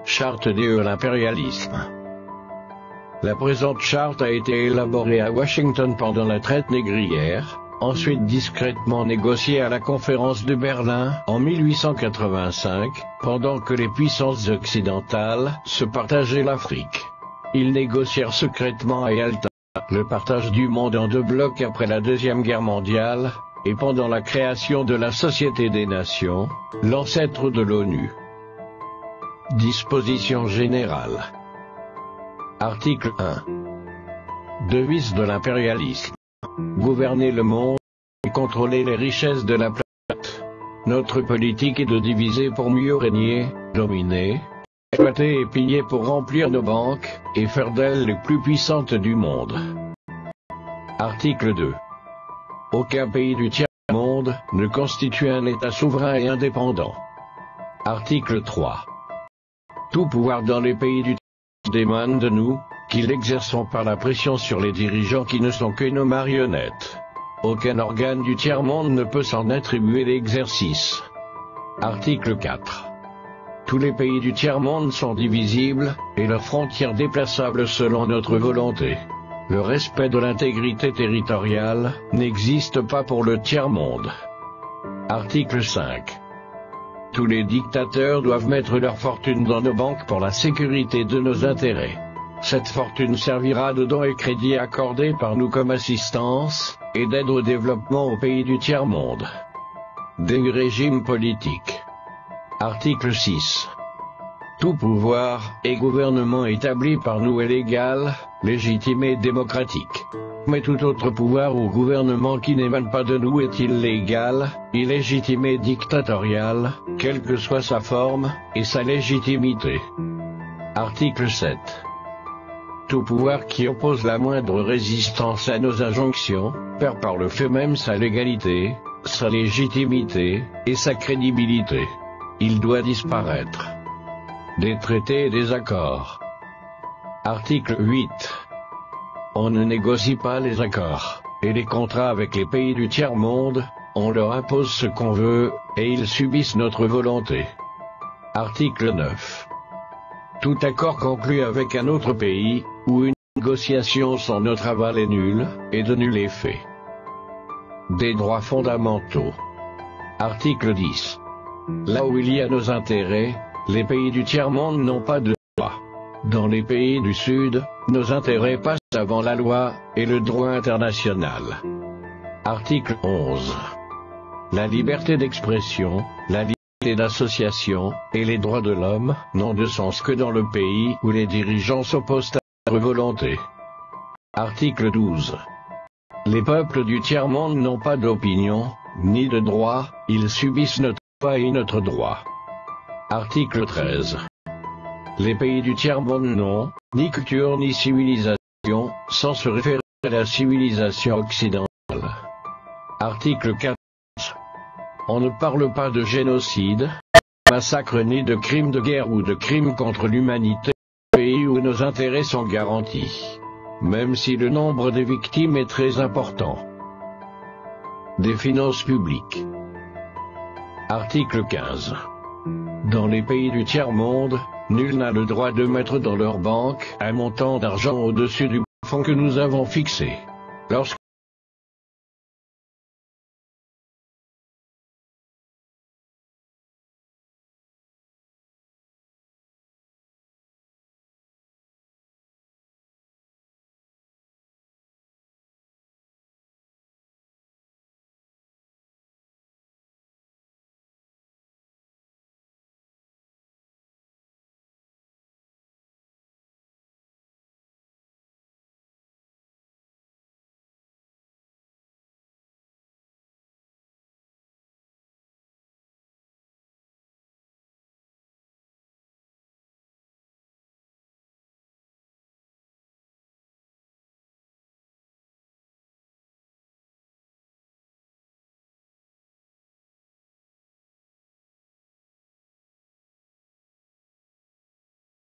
Charte de l'impérialisme. La présente charte a été élaborée à Washington pendant la traite négrière, ensuite discrètement négociée à la conférence de Berlin en 1885, pendant que les puissances occidentales se partageaient l'Afrique. Ils négocièrent secrètement à Yalta le partage du monde en deux blocs après la Deuxième Guerre mondiale, et pendant la création de la Société des Nations, l'ancêtre de l'ONU. Disposition générale. Article 1. Devise de l'impérialisme. Gouverner le monde et contrôler les richesses de la planète. Notre politique est de diviser pour mieux régner, dominer, exploiter et piller pour remplir nos banques, et faire d'elles les plus puissantes du monde. Article 2. Aucun pays du tiers-monde ne constitue un État souverain et indépendant. Article 3. Tout pouvoir dans les pays du tiers-monde émane de nous, qui l'exerçons par la pression sur les dirigeants qui ne sont que nos marionnettes. Aucun organe du tiers-monde ne peut s'en attribuer l'exercice. Article 4. Tous les pays du tiers-monde sont divisibles, et leurs frontières déplaçables selon notre volonté. Le respect de l'intégrité territoriale n'existe pas pour le tiers-monde. Article 5. Tous les dictateurs doivent mettre leur fortune dans nos banques pour la sécurité de nos intérêts. Cette fortune servira de dons et crédits accordés par nous comme assistance, et d'aide au développement aux pays du tiers-monde. Des régimes politiques. Article 6. Tout pouvoir et gouvernement établi par nous est légal, légitime et démocratique. Mais tout autre pouvoir ou gouvernement qui n'émane pas de nous est illégal, illégitime et dictatorial, quelle que soit sa forme, et sa légitimité. Article 7. Tout pouvoir qui oppose la moindre résistance à nos injonctions, perd par le fait même sa légalité, sa légitimité, et sa crédibilité. Il doit disparaître. Des traités et des accords. Article 8. On ne négocie pas les accords et les contrats avec les pays du tiers-monde, on leur impose ce qu'on veut, et ils subissent notre volonté. Article 9. Tout accord conclu avec un autre pays, ou une négociation sans notre aval est nul, et de nul effet. Des droits fondamentaux. Article 10. Là où il y a nos intérêts, les pays du tiers-monde n'ont pas de droit. Dans les pays du Sud, nos intérêts passent avant la loi et le droit international. Article 11. La liberté d'expression, la liberté d'association, et les droits de l'homme, n'ont de sens que dans le pays où les dirigeants s'opposent à leur volonté. Article 12. Les peuples du tiers-monde n'ont pas d'opinion, ni de droit, ils subissent notre loi et notre droit. Article 13. Les pays du tiers-monde n'ont, ni culture ni civilisation, sans se référer à la civilisation occidentale. Article 14. On ne parle pas de génocide, massacre ni de crimes de guerre ou de crimes contre l'humanité, pays où nos intérêts sont garantis, même si le nombre des victimes est très important. Des finances publiques. Article 15. Dans les pays du tiers-monde, nul n'a le droit de mettre dans leur banque un montant d'argent au-dessus du plafond que nous avons fixé. Lorsque